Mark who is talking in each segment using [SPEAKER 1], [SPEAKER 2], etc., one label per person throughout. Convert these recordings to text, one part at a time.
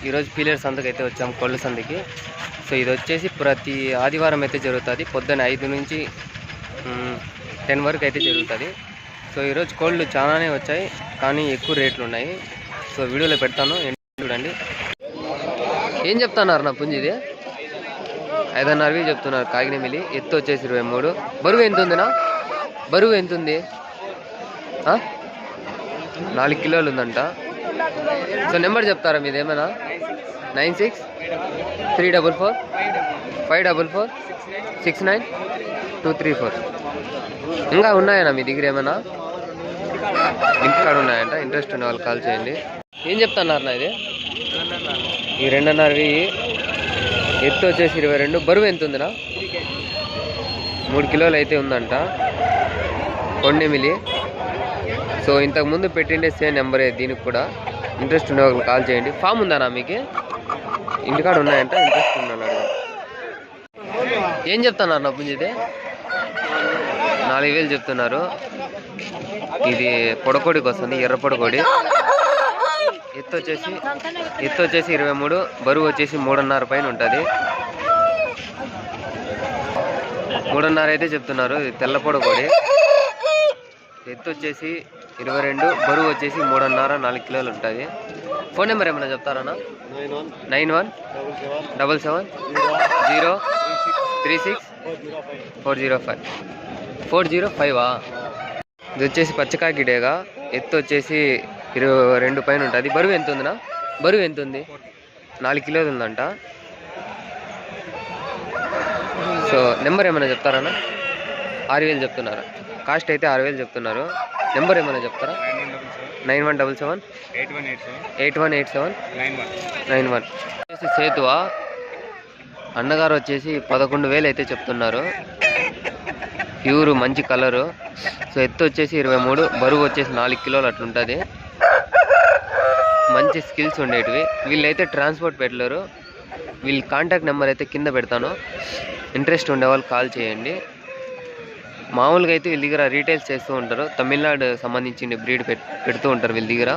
[SPEAKER 1] ఈరోజు పీలేరు సంతకి అయితే వచ్చాం, కోళ్ళ సంతకి. సో ఇది వచ్చేసి ప్రతి ఆదివారం అయితే జరుగుతుంది. పొద్దున్న 5 నుంచి 10 వరకు అయితే జరుగుతుంది. సో ఈరోజు కోళ్ళు చాలానే వచ్చాయి, కానీ ఎక్కువ రేట్లు ఉన్నాయి. సో వీడియోలో పెడతాను, చూడండి. ఏం చెప్తున్నారు నా పుంజి? ఇది 5.5 చెప్తున్నారు. కాగినమిలి ఎత్తు వచ్చేసి 23. బరువు ఎంత ఉందినా? బరువు ఎంత ఉంది? 4 కిలోలు ఉందంట. సో నెంబర్ చెప్తారా మీది ఏమైనా? 963445469234. ఇంకా ఉన్నాయన్నా మీ దగ్గర ఏమైనా? లింక్ కార్డు ఉన్నాయంట. ఇంట్రెస్ట్ ఉన్న వాళ్ళు కాల్ చేయండి. ఏం చెప్తున్నారు నా ఇది? ఈ 2.5 ఎత్తు వచ్చేసి 22. బరువు ఎంత ఉందినా? 3 కిలోలు అయితే ఉందంట. కొండెమిలి. సో ఇంతకుముందు పెట్టిండే సేమ్ నెంబరే దీనికి కూడా. ఇంట్రెస్ట్ ఉన్న వాళ్ళు కాల్ చేయండి. ఫామ్ ఉందానా మీకు? ఇంటికాడ ఉన్నాయంట. ఇంట్రెస్ట్ ఉన్నాను. ఏం చెప్తున్నారు నా పుంజిది? 4000 చెప్తున్నారు. ఇది పొడకోడికి వస్తుంది, ఎర్ర పొడకోడి. ఎత్తు వచ్చేసి 23. బరువు వచ్చేసి 3.5 పైన ఉంటుంది. 3.5 అయితే చెప్తున్నారు. ఇది తెల్ల పొడకోడి. ఎత్తు వచ్చేసి 22. బరువు వచ్చేసి 3.5 4 కిలోలు ఉంటుంది. ఫోన్ నెంబర్ ఏమైనా చెప్తారన్నా? 9177036405. 405. ఇది వచ్చేసి పచ్చకాకిడేగా. ఎత్తు వచ్చేసి 22 పైన ఉంటుంది. బరువు ఎంత ఉందినా? బరువు ఎంత ఉంది? 4 కిలోలు ఉందంట. సో నెంబర్ ఏమైనా చెప్తారన్నా? 6000 చెప్తున్నారు. కాస్ట్ అయితే 6000 చెప్తున్నారు. నెంబర్ ఏమైనా చెప్తారా? 9177818791. సేతువా అన్నగారు వచ్చేసి 11,000 అయితే చెప్తున్నారు. ప్యూర్ మంచి కలరు. సో ఎత్తు వచ్చేసి 23. బరువు వచ్చేసి 4 కిలోలు అట్లుంటుంది. మంచి స్కిల్స్ ఉండేటివి. వీళ్ళైతే ట్రాన్స్పోర్ట్ పెట్టలేరు. వీళ్ళ కాంటాక్ట్ నెంబర్ అయితే కింద పెడతాను. ఇంట్రెస్ట్ ఉండేవాళ్ళు కాల్ చేయండి. మామూలుగా అయితే వీళ్ళ దగ్గర రీటైల్స్ చేస్తూ ఉంటారు. తమిళనాడు సంబంధించిన బ్రీడ్ పెడుతూ ఉంటారు వీళ్ళ దగ్గర.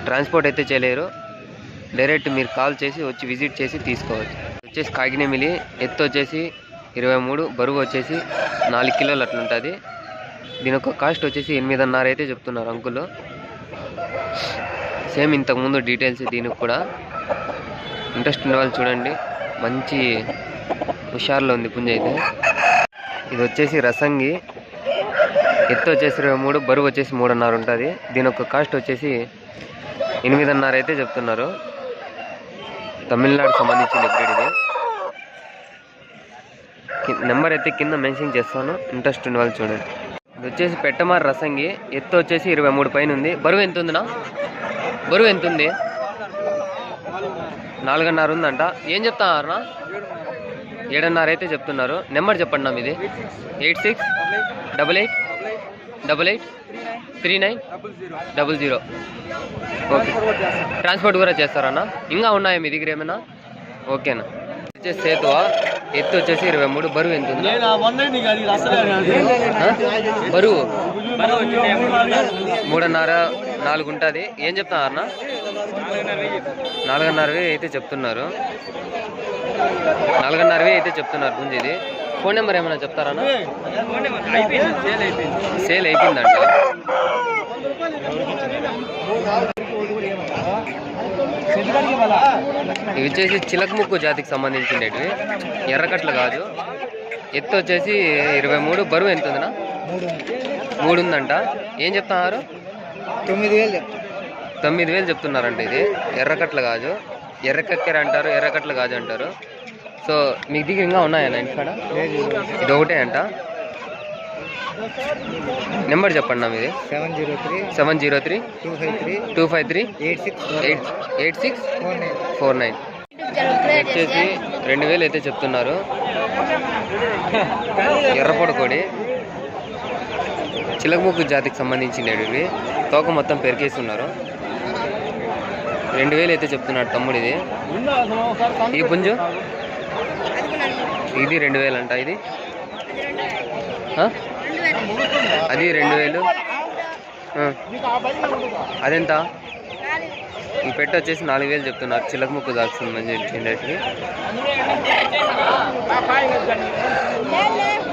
[SPEAKER 1] ట్రాన్స్పోర్ట్ అయితే చేయలేరు. డైరెక్ట్ మీరు కాల్ చేసి వచ్చి విజిట్ చేసి తీసుకోవచ్చు. వచ్చేసి కాగినమిలి. ఎత్తు వచ్చేసి 23. బరువు వచ్చేసి 4 కిలోలు అట్లుంటుంది. దీని యొక్క కాస్ట్ వచ్చేసి 8.5 అయితే చెప్తున్నారు అంకులు. సేమ్ ఇంతకుముందు డీటెయిల్స్ దీనికి కూడా. ఇంట్రెస్ట్ ఉన్న వాళ్ళు చూడండి. మంచి హుషారులో ఉంది పుంజ అయితే. ఇది వచ్చేసి రసంగి. ఎత్తు వచ్చేసి 23. బరువు వచ్చేసి 3.5 ఉంటుంది. దీని యొక్క కాస్ట్ వచ్చేసి 8.5 అయితే చెప్తున్నారు. తమిళనాడు సంబంధించిన బ్రీడ్ ఇది. నెంబర్ అయితే కింద మెన్షన్ చేస్తాను. ఇంట్రెస్ట్ ఉన్న వాళ్ళు చూడండి. ఇది వచ్చేసి పెట్టమార్ రసంగి. ఎత్తు వచ్చేసి 23 పైన ఉంది. బరువు ఎంత ఉందినా? బరువు ఎంత ఉంది? 4.5 ఉందంట. ఏం చెప్తారన్నా? 7.5 అయితే చెప్తున్నారు. నెంబర్ చెప్పండి నా మీది. 8688883900. ఓకే. ట్రాన్స్పోర్ట్ కూడా చేస్తారన్నా? ఇంకా ఉన్నాయా మీ దగ్గర ఏమైనా? ఓకేనా. వచ్చేసి సేతువా. ఎత్తు వచ్చేసి 23. బరువు ఎంత ఉంది? బరువు 3.5 4 ఉంటుంది. ఏం చెప్తారన్నా? 4.5 అయితే చెప్తున్నారు. 4.5 అయితే చెప్తున్నారు పుంజిది. ఫోన్ నెంబర్ ఏమైనా చెప్తారన్నా? సేల్ అయిపోయిందంట. ఇవి వచ్చేసి చిలకముక్కు జాతికి సంబంధించినవి. ఎర్రకట్లు కాదు. ఎత్తు వచ్చేసి 23. బరువు ఎంత ఉందినా? 3 ఉందంట. ఏం చెప్తున్నారు? 9,000 చెప్తున్నారంట. ఇది ఎర్రకట్లు కాదు. ఎర్రకక్కెర అంటారు, ఎర్రకట్లు కాదు అంటారు. సో మీ దగ్గర ఇంకా ఉన్నాయన్న ఇంటికాడ? ఇది ఒకటే అంట. నెంబర్ చెప్పండి నా మీది. 70325386449. వచ్చేసి 2000 అయితే చెప్తున్నారు. ఎర్రపొడకోడి చిలకముక్కు జాతికి సంబంధించినవి. తోక మొత్తం పెరికేస్తున్నారు. 2000 అయితే చెప్తున్నాడు తమ్ముడు. ఇది ఈ పుంజు ఇది 2000 అంట. ఇది అది 2000. అదెంత? ఈ పెట్ట వచ్చేసి 4000 చెప్తున్నారు. చిలక ముక్కు దాక్స్తుంది మంచి చిన్నటివి.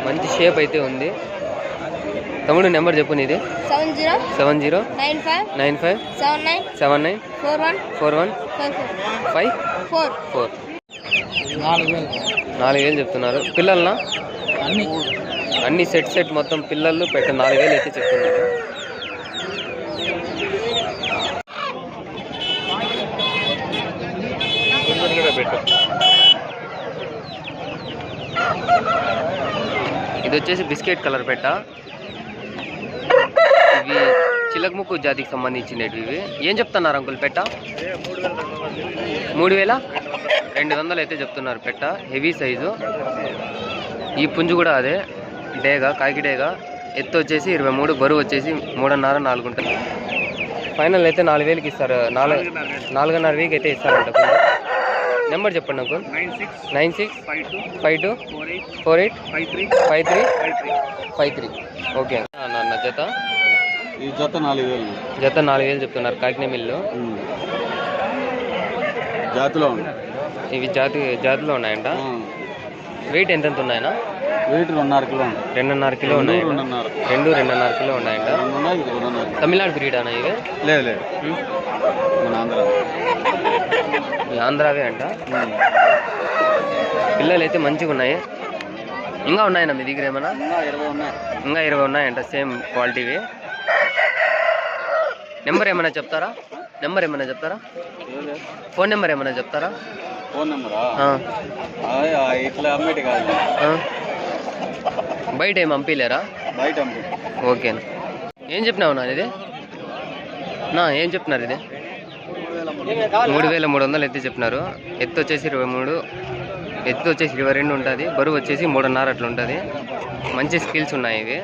[SPEAKER 1] మంచి షేప్ అయితే ఉంది. తమ్ముడు నెంబర్ చెప్పు నీది. 709579414154 4000 చెప్తున్నారు. పిల్లలనా అన్ని సెట్ మొత్తం పిల్లలు పెట్ట 4000 అయితే చెప్తున్నారు. ఇది వచ్చేసి బిస్కెట్ కలర్ పెట్ట. ఇవి చిలక ముక్కు జాతికి సంబంధించినవి. ఇవి ఏం చెప్తున్నారు అంకుల్ పెట్ట? 3200 అయితే చెప్తున్నారు పెట్ట. Heavy size. ఈ పుంజు కూడా అదే డేగా, కాకి డేగా. ఎత్తు వచ్చేసి 23, బరువు వచ్చేసి 3.5 4 ఉంటుంది. ఫైనల్ అయితే 4000కి ఇస్తారు. 4.5 వీక్ అయితే ఇస్తారంట. నెంబర్ చెప్పండి అంకుల్. 965248485353. ఓకే అన్న. జత 4000 చెప్తున్నారు. కాకినే మిల్లు
[SPEAKER 2] జాతిలో
[SPEAKER 1] ఇవి జాతిలో ఉన్నాయంట. వెయిట్ ఎంత ఉన్నాయన్నా?
[SPEAKER 2] వెయిట్ 2.5 కిలో
[SPEAKER 1] ఉన్నాయి. 2.5 కిలో ఉన్నాయంట. తమిళనాడు బ్రీడ్ అన్న ఇవి?
[SPEAKER 2] లేదు
[SPEAKER 1] ఆంధ్రావే అంట. పిల్లలు అయితే మంచిగా ఉన్నాయి. ఇంకా ఉన్నాయన్నా మీ దగ్గర ఏమన్నా? ఇంకా 20 ఉన్నాయంట. సేమ్ క్వాలిటీవి. నెంబర్ ఏమైనా చెప్తారా? ఫోన్ నెంబర్ ఏమైనా చెప్తారా?
[SPEAKER 2] ఫోన్ నెంబరా? ఇట్లా అమ్మేటి కాదు.
[SPEAKER 1] బయట ఏం పంపిలేరా?
[SPEAKER 2] బయట
[SPEAKER 1] ఓకే. ఏం చెప్పినావు నా ఇది? ఏం చెప్తున్నారు ఇది? 3300 అయితే చెప్పినారు. ఎత్తు వచ్చేసి 23, ఎత్తు వచ్చేసి 22 ఉంటుంది. బరువు వచ్చేసి 3.5 అట్లా ఉంటుంది. మంచి స్కిల్స్ ఉన్నాయి ఇవి.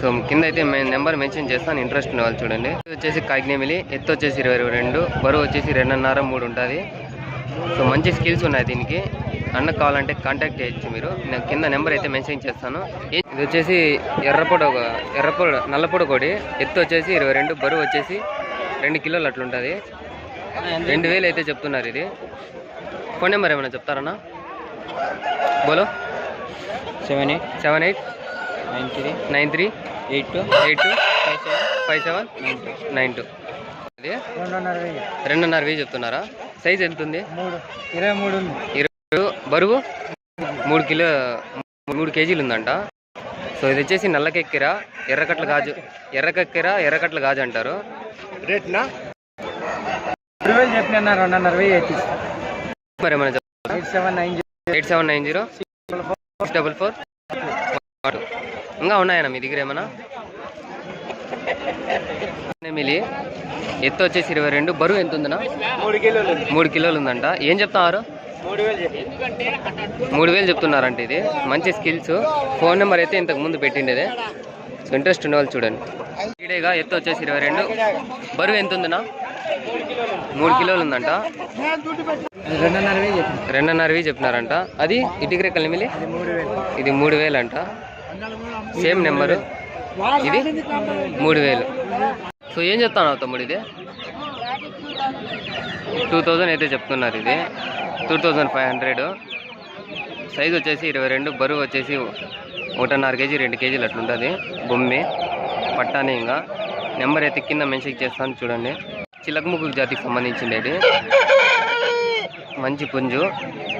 [SPEAKER 1] సో కింద అయితే నెంబర్ మెన్షన్ చేస్తాను. ఇంట్రెస్ట్ ఉన్న వాళ్ళు చూడండి. ఇది వచ్చేసి కాకినేమిలి. ఎత్తు వచ్చేసి 22, బరువు వచ్చేసి 2.5 3 ఉంటుంది. సో మంచి స్కిల్స్ ఉన్నాయి దీనికి. అన్న కావాలంటే కాంటాక్ట్ చేయొచ్చు మీరు. నేను కింద నెంబర్ అయితే మెన్షన్ చేస్తాను. ఇది వచ్చేసి నల్లపొడ కోడి. ఎత్తు వచ్చేసి 22, బరువు వచ్చేసి 2 కిలోలు అట్లుంటుంది. 2000 అయితే చెప్తున్నారు ఇది. ఫోన్ నెంబర్ ఏమైనా చెప్తారన్నా? బోలో. 789382825792. అది 2.5 చెప్తున్నారా? సైజ్ ఎంత ఉంది? 23. బరువు 3 కేజీలు ఉందంట. సో ఇది వచ్చేసి నల్లకెక్కిర ఎర్రకట్ల గాజు అంటారు.
[SPEAKER 2] రేట్నా
[SPEAKER 1] మరి ఏమైనా చెప్తారా? 87906444. ఇంకా ఉన్నాయన్నా మీ దగ్గర ఏమన్నా? మిలి. ఎత్తు వచ్చేసి 22, బరువు ఎంత ఉందన్నా? 3 కిలోలు ఉందంట. ఏం చెప్తున్నారు? 3000 చెప్తున్నారంటే. ఇది మంచి స్కిల్స్. ఫోన్ నెంబర్ అయితే ఇంతకు ముందు పెట్టిండేదే. సో ఇంట్రెస్ట్ ఉన్న వాళ్ళు చూడండి. ఈడేగా. ఎత్తు వచ్చేసి 22, బరువు ఎంత ఉందన్నా? 3 కిలోలు ఉందంట. 2.5 చెప్పినారంట. అది ఇటుకరే కలిమిలి. ఇది 3000 అంట. Same number. ఇది 3000. సో ఏం చెప్తాను తమ్ముడు? ఇది 2000 అయితే చెప్తున్నారు. ఇది 2500. సైజ్ వచ్చేసి 22, బరువు వచ్చేసి 1.5 కేజీ 2 కేజీలు అట్లుంటుంది. బొమ్మి పట్టాని. ఇంకా నెంబర్ అయితే కింద మెన్షన్ చేస్తాను చూడండి. చిలక ముక్కు జాతికి సంబంధించింది. మంచి పుంజు.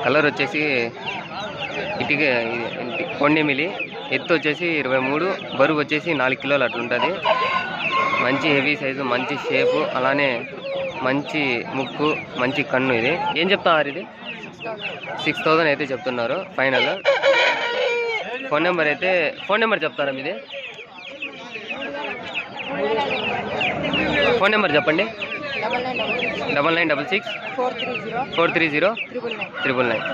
[SPEAKER 1] కలర్ వచ్చేసి ఇటుక కొండెమిలి. ఎత్తు వచ్చేసి 23, బరువు వచ్చేసి 4 కిలోలు అట్లుంటుంది. మంచి హెవీ సైజు, మంచి షేపు, అలానే మంచి ముక్కు, మంచి కన్ను. ఇది ఏం చెప్తున్నారు? ఇది 6000 అయితే చెప్తున్నారు ఫైనల్. ఫోన్ నెంబర్ చెప్తారా మీది? ఫోన్ నెంబర్ చెప్పండి. 9966 430 999.